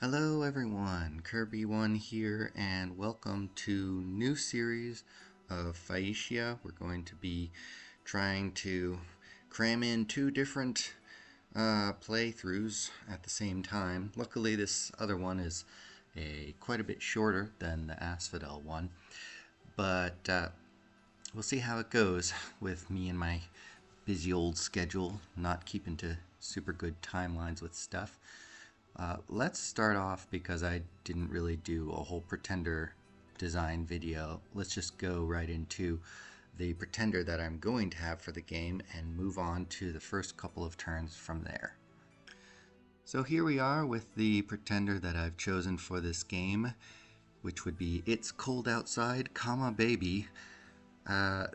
Hello everyone, Kirby1 here, and welcome to new series of Phaeacia. We're going to be trying to cram in two different playthroughs at the same time. Luckily this other one is quite a bit shorter than the Asphodel one, but we'll see how it goes with me and my busy old schedule, not keeping to super good timelines with stuff. Let's start off, because I didn't really do a whole pretender design video. Let's just go right into the pretender that I'm going to have for the game and move on to the first couple of turns from there. So here we are with the pretender that I've chosen for this game, which would be It's Cold Outside, Baby. I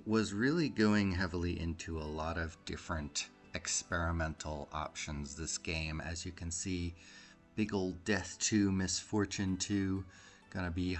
was really going heavily into a lot of different experimental options this game. As you can see, big old Death 2, Misfortune 2, gonna be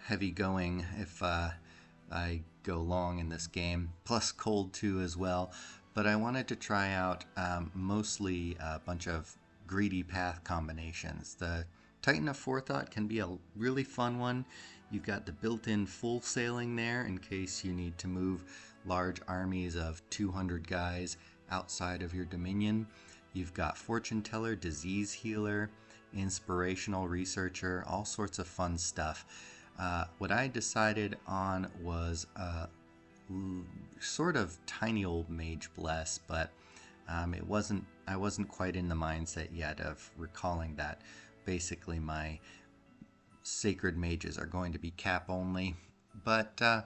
heavy going if I go long in this game, plus Cold 2 as well. But I wanted to try out mostly a bunch of greedy path combinations. The Titan of Forethought can be a really fun one. You've got the built-in full sailing there in case you need to move large armies of 200 guys outside of your dominion. You've got Fortune Teller, Disease Healer, Inspirational Researcher, all sorts of fun stuff. What I decided on was a sort of tiny old Mage Bless, but I wasn't quite in the mindset yet of recalling that basically my sacred mages are going to be cap only. But the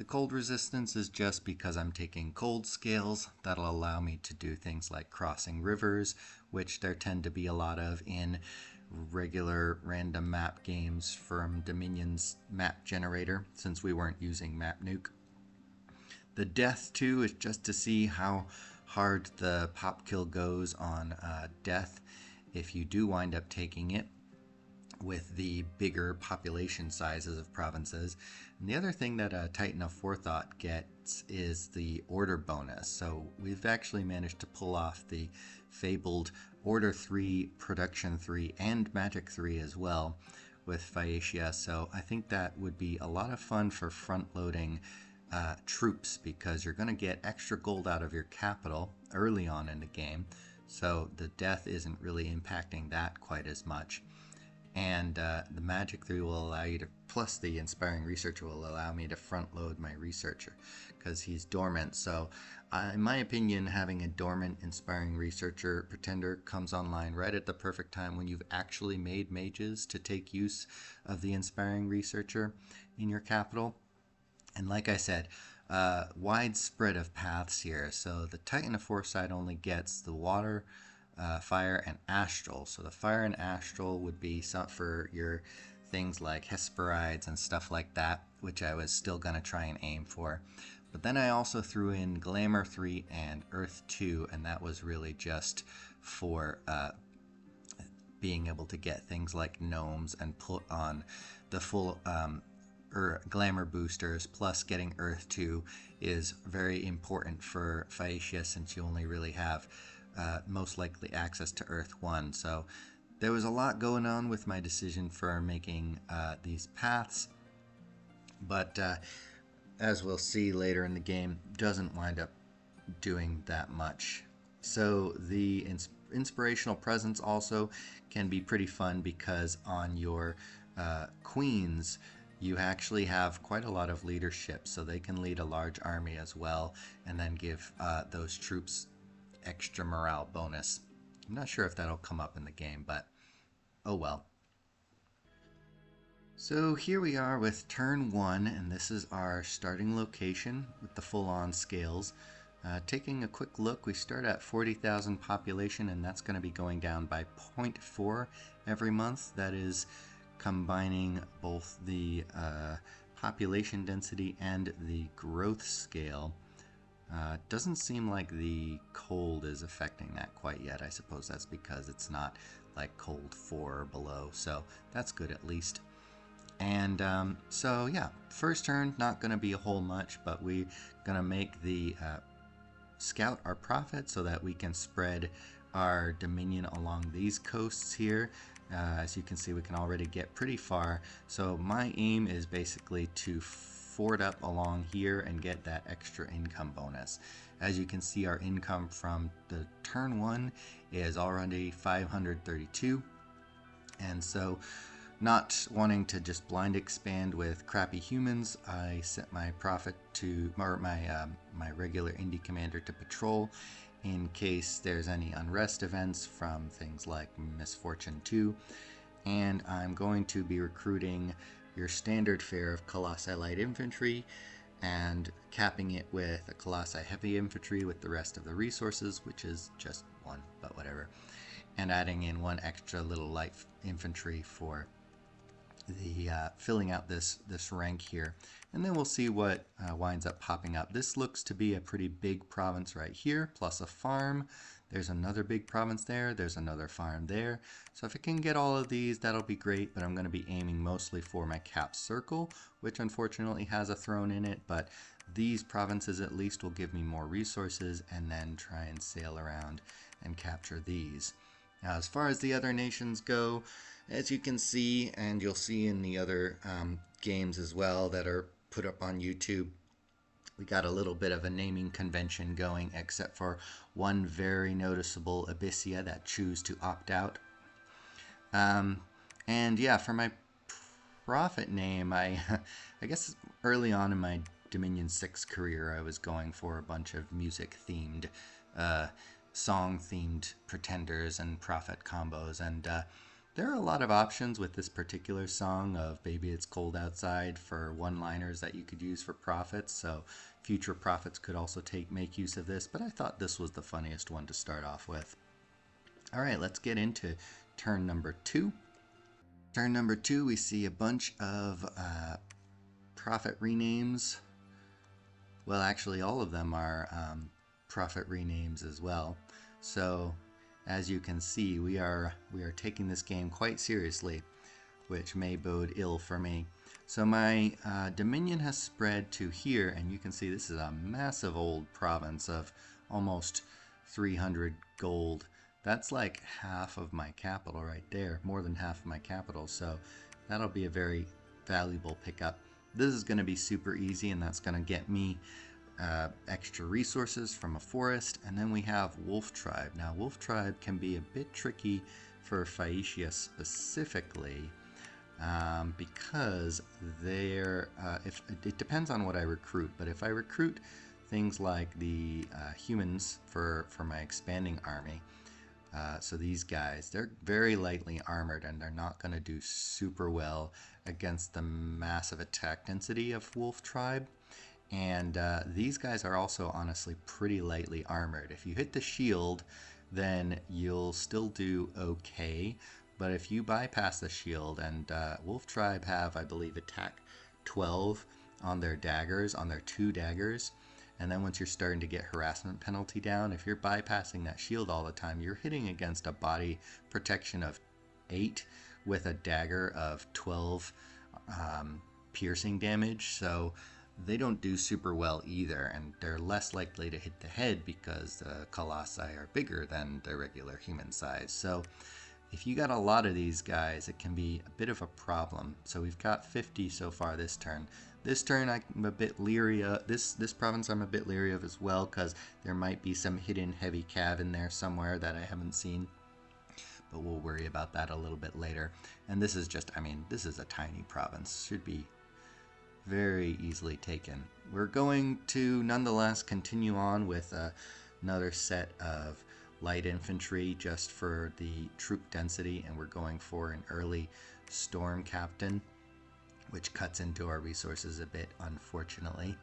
cold resistance is just because I'm taking cold scales. That'll allow me to do things like crossing rivers, which there tend to be a lot of in regular random map games from Dominion's map generator, since we weren't using Map Nuke. The Death 2 is just to see how hard the pop kill goes on Death if you do wind up taking it with the bigger population sizes of provinces. And the other thing that a Titan of Forethought gets is the order bonus. So we've actually managed to pull off the fabled Order 3, Production 3, and Magic 3 as well with Phaeacia. So I think that would be a lot of fun for front-loading troops, because you're going to get extra gold out of your capital early on in the game. So the death isn't really impacting that quite as much. And the Magic 3 will allow you to, plus the Inspiring Researcher will allow me to front load my Researcher, because he's dormant. So in my opinion, having a dormant Inspiring Researcher pretender comes online right at the perfect time when you've actually made mages to take use of the Inspiring Researcher in your capital. And like I said, wide spread of paths here. So the Titan of Foresight only gets the water, fire, and astral. So the fire and astral would be for your things like Hesperides and stuff like that, which I was still going to try and aim for. But then I also threw in Glamour 3 and Earth 2, and that was really just for being able to get things like gnomes and put on the full glamour boosters. Plus getting Earth 2 is very important for Phaeacia, since you only really have most likely access to Earth 1. So there was a lot going on with my decision for making these paths, but as we'll see later in the game, doesn't wind up doing that much. So the Inspirational Presence also can be pretty fun, because on your queens you actually have quite a lot of leadership, so they can lead a large army as well, and then give those troops extra morale bonus. I'm not sure if that'll come up in the game, but oh well. So here we are with turn 1, and this is our starting location with the full-on scales. Taking a quick look, we start at 40,000 population, and that's going to be going down by 0.4 every month. That is combining both the population density and the growth scale. Doesn't seem like the cold is affecting that quite yet. I suppose that's because it's not like cold 4 or below, so that's good at least. And so yeah, first turn, not going to be a whole much, but we're going to make the scout our prophet so that we can spread our Dominion along these coasts here. As you can see, we can already get pretty far. So my aim is basically to fort up along here and get that extra income bonus. As you can see, our income from the turn 1 is already 532. And so, not wanting to just blind expand with crappy humans, I set my prophet to, or my regular indie commander to patrol in case there's any unrest events from things like Misfortune 2. And I'm going to be recruiting your standard fare of Colossi Light Infantry and capping it with a Colossi Heavy Infantry with the rest of the resources, which is just one, but whatever. And adding in one extra little light infantry for the filling out this rank here. And then we'll see what winds up popping up. This looks to be a pretty big province right here, plus a farm. There's another big province there. There's another farm there. So if I can get all of these, that'll be great, but I'm going to be aiming mostly for my cap circle, which unfortunately has a throne in it, but these provinces at least will give me more resources, and then try and sail around and capture these. Now, as far as the other nations go, as you can see, and you'll see in the other games as well that are put up on YouTube, we got a little bit of a naming convention going, except for one very noticeable Phaeacia that choose to opt out. And yeah, for my prophet name, I guess early on in my Dominion 6 career, I was going for a bunch of music-themed, song-themed pretenders and prophet combos, and there are a lot of options with this particular song of Baby It's Cold Outside for one-liners that you could use for prophets, so future prophets could also make use of this, but I thought this was the funniest one to start off with. Alright, let's get into turn number 2. Turn number 2, we see a bunch of prophet renames. Well, actually all of them are prophet renames as well. So as you can see, we are taking this game quite seriously, which may bode ill for me. So my Dominion has spread to here, and you can see this is a massive old province of almost 300 gold. That's like half of my capital right there, more than half of my capital, so that'll be a very valuable pickup. This is going to be super easy, and that's going to get me extra resources from a forest. And then we have Wolf Tribe. Now Wolf Tribe can be a bit tricky for Phaeacia specifically, because they're if it depends on what I recruit, but if I recruit things like the humans for my expanding army, so these guys, they're very lightly armored and they're not going to do super well against the massive attack density of Wolf Tribe. And these guys are also honestly pretty lightly armored. If you hit the shield, then you'll still do okay. But if you bypass the shield, and Wolf Tribe have, I believe, attack 12 on their daggers, on their 2 daggers. And then once you're starting to get harassment penalty down, if you're bypassing that shield all the time, you're hitting against a body protection of 8 with a dagger of 12 piercing damage. So they don't do super well either, and they're less likely to hit the head because the colossi are bigger than their regular human size. So if you got a lot of these guys, it can be a bit of a problem. So we've got 50 so far this turn. This turn I'm a bit leery of, this province I'm a bit leery of as well, because there might be some hidden heavy cav in there somewhere that I haven't seen. But we'll worry about that a little bit later. And this is just, I mean, this is a tiny province. Should be very easily taken. We're going to nonetheless continue on with another set of light infantry just for the troop density, and we're going for an early storm captain, which cuts into our resources a bit, unfortunately.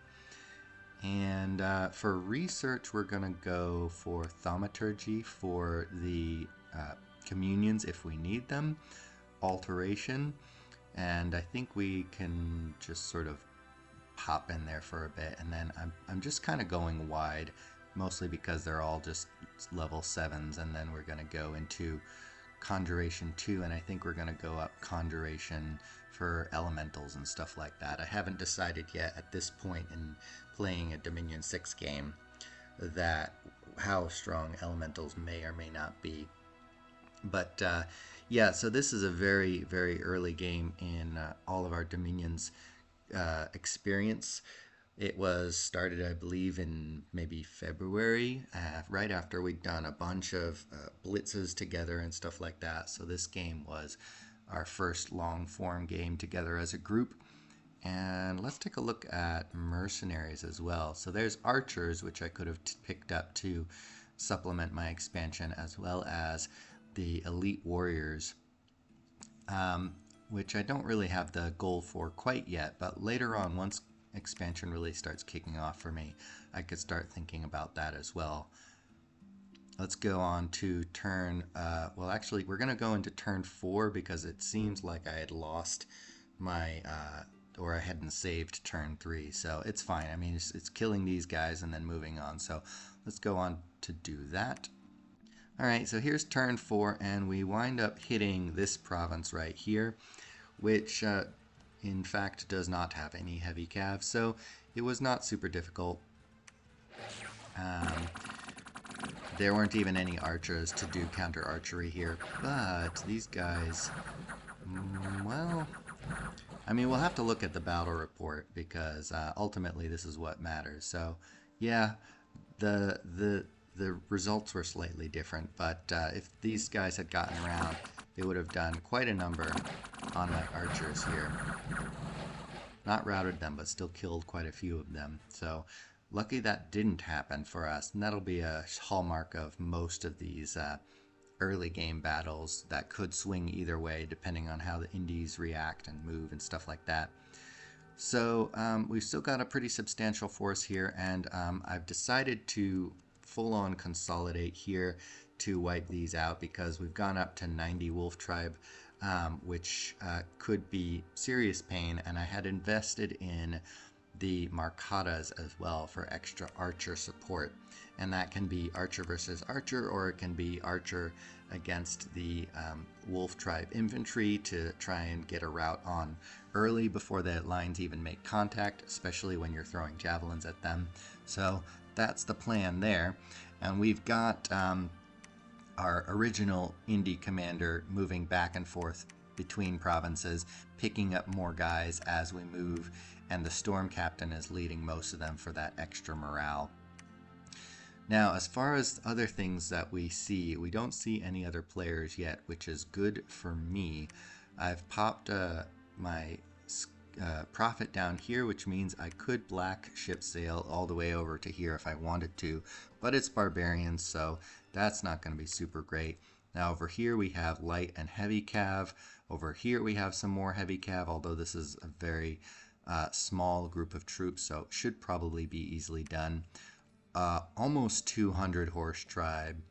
And for research, we're going to go for thaumaturgy for the communions if we need them, alteration, and I think we can just sort of pop in there for a bit. And then I'm just kind of going wide, mostly because they're all just level 7s, and then we're going to go into Conjuration 2, and I think we're going to go up Conjuration for elementals and stuff like that. I haven't decided yet at this point in playing a Dominion 6 game that how strong elementals may or may not be. But yeah, so this is a very, very early game in all of our Dominions experience. It was started, I believe, in maybe February, right after we'd done a bunch of blitzes together and stuff like that. So this game was our first long form game together as a group. And let's take a look at mercenaries as well. So there's archers, which I could have picked up to supplement my expansion, as well as the elite warriors, which I don't really have the goal for quite yet, but later on, once expansion really starts kicking off for me, I could start thinking about that as well. Let's go on to turn, well actually we're going to go into turn 4 because it seems like I had lost my, or I hadn't saved turn 3, so it's fine. I mean, it's killing these guys and then moving on, so let's go on to do that. Alright, so here's turn 4, and we wind up hitting this province right here, which in fact does not have any heavy cav, so it was not super difficult. There weren't even any archers to do counter archery here, but these guys, well, I mean, we'll have to look at the battle report because ultimately this is what matters. So yeah, the results were slightly different, but if these guys had gotten around, they would have done quite a number on my archers here. Not routed them, but still killed quite a few of them. So lucky that didn't happen for us, and that'll be a hallmark of most of these early game battles that could swing either way depending on how the indies react and move and stuff like that. So we've still got a pretty substantial force here, and I've decided to full-on consolidate here to wipe these out because we've gone up to 90 wolf tribe, which could be serious pain, and I had invested in the Marcadas as well for extra archer support, and that can be archer versus archer, or it can be archer against the wolf tribe infantry to try and get a route on early before the lines even make contact, especially when you're throwing javelins at them. So that's the plan there, and we've got our original indie commander moving back and forth between provinces, picking up more guys as we move, and the storm captain is leading most of them for that extra morale. Now, as far as other things that we see, we don't see any other players yet, which is good for me. I've popped my profit down here, which means I could black ship sail all the way over to here if I wanted to, but it's barbarians, so that's not going to be super great. Now over here we have light and heavy cav. Over here we have some more heavy cav, although this is a very small group of troops, so it should probably be easily done. Almost 200 horse tribe,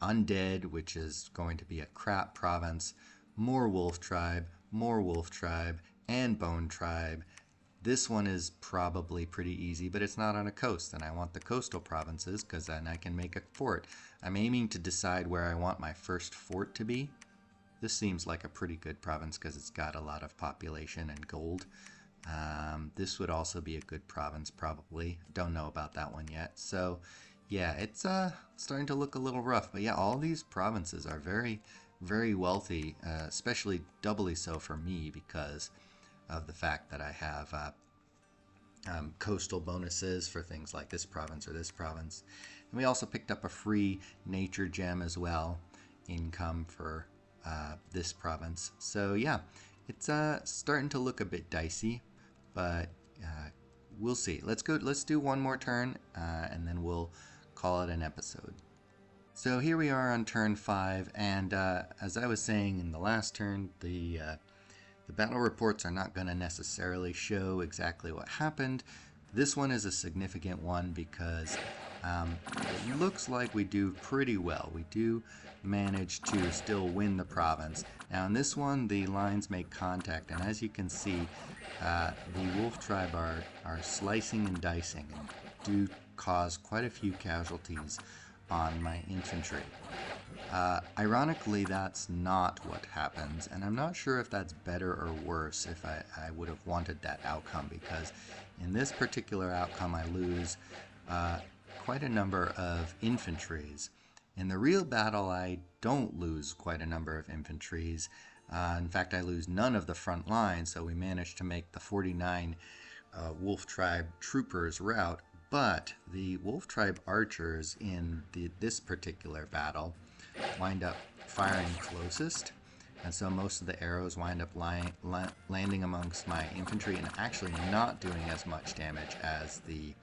undead, which is going to be a crap province, more wolf tribe, and bone tribe. This one is probably pretty easy, but it's not on a coast, and I want the coastal provinces because then I can make a fort. I'm aiming to decide where I want my first fort to be. This seems like a pretty good province because it's got a lot of population and gold. This would also be a good province, probably. Don't know about that one yet. So yeah, it's starting to look a little rough. But yeah, all these provinces are very, very wealthy, especially doubly so for me because of the fact that I have coastal bonuses for things like this province or this province. And we also picked up a free nature gem as well, income for this province. So yeah, it's starting to look a bit dicey, but we'll see. Let's do one more turn, and then we'll call it an episode. So here we are on turn 5, and as I was saying in the last turn, the battle reports are not going to necessarily show exactly what happened. This one is a significant one because it looks like we do pretty well. We do manage to still win the province. Now in this one, the lines make contact, and as you can see, the wolf tribe are slicing and dicing and do cause quite a few casualties on my infantry. Ironically, that's not what happens, and I'm not sure if that's better or worse if I would have wanted that outcome, because in this particular outcome I lose quite a number of infantries. In the real battle, I don't lose quite a number of infantries. In fact, I lose none of the front line, so we managed to make the 49 Wolf Tribe troopers rout. But the Wolf Tribe archers in this particular battle wind up firing closest, and so most of the arrows wind up landing amongst my infantry and actually not doing as much damage as the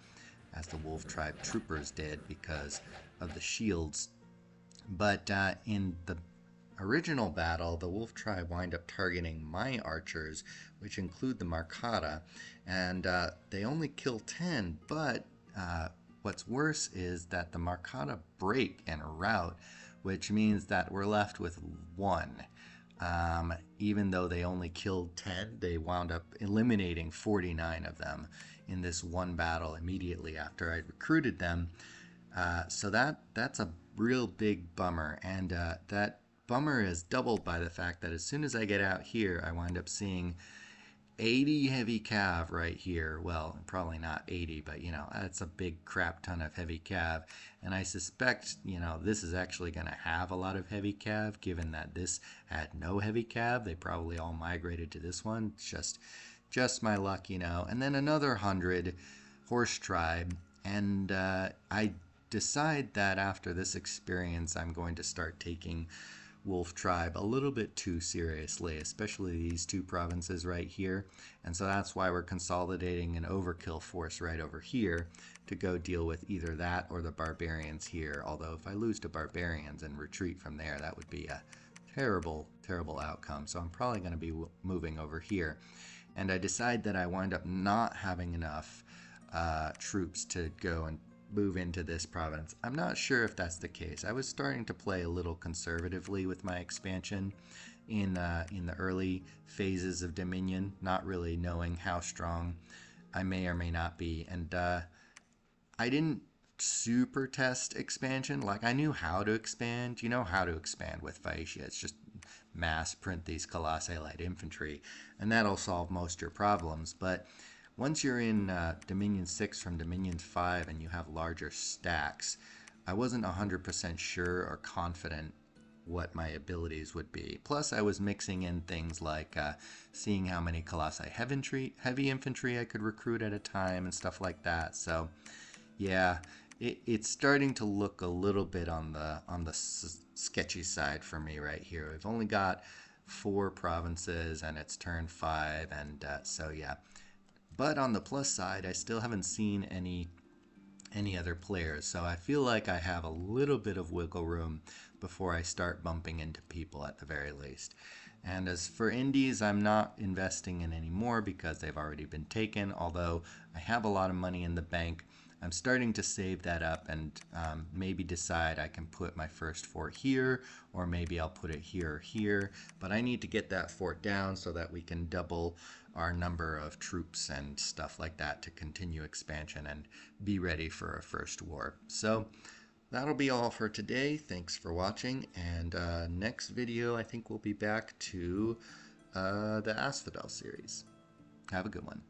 Wolf Tribe troopers did because of the shields. But in the original battle, the Wolf Tribe wind up targeting my archers, which include the Marcata, and they only kill 10, but what's worse is that the Marcata break and rout, which means that we're left with 1. Even though they only killed 10, they wound up eliminating 49 of them in this one battle immediately after I'd recruited them. So that's a real big bummer, and that bummer is doubled by the fact that as soon as I get out here, I wind up seeing 80 heavy cav right here. Well, probably not 80, but you know, that's a big crap ton of heavy cav, and I suspect, you know, this is actually going to have a lot of heavy cav, given that this had no heavy cav. They probably all migrated to this one. It's just my luck, you know. And then another 100 horse tribe, and I decide that after this experience, I'm going to start taking Wolf Tribe a little bit too seriously, especially these two provinces right here. And so that's why we're consolidating an overkill force right over here to go deal with either that or the barbarians here. Although if I lose to barbarians and retreat from there, that would be a terrible, terrible outcome. So I'm probably going to be moving over here. And I decide that I wind up not having enough troops to go and move into this province. I'm not sure if that's the case. I was starting to play a little conservatively with my expansion in the early phases of Dominion, not really knowing how strong I may or may not be. And I didn't super test expansion. Like, I knew how to expand. You know how to expand with Phaeacia. It's just mass print these Colossi light infantry, and that'll solve most of your problems. But once you're in Dominion 6 from Dominion 5 and you have larger stacks, I wasn't 100% sure or confident what my abilities would be. Plus, I was mixing in things like seeing how many Colossi heavy infantry I could recruit at a time and stuff like that. So, yeah, it's starting to look a little bit on the sketchy side for me right here. We've only got 4 provinces and it's turn 5, and so yeah. But on the plus side, I still haven't seen any other players, so I feel like I have a little bit of wiggle room before I start bumping into people at the very least. And as for indies, I'm not investing in any more because they've already been taken, although I have a lot of money in the bank. I'm starting to save that up and maybe decide I can put my first fort here, or maybe I'll put it here or here. But I need to get that fort down so that we can double our number of troops and stuff like that to continue expansion and be ready for a first war. So that'll be all for today. Thanks for watching, and next video I think we'll be back to the Asphodel series. Have a good one.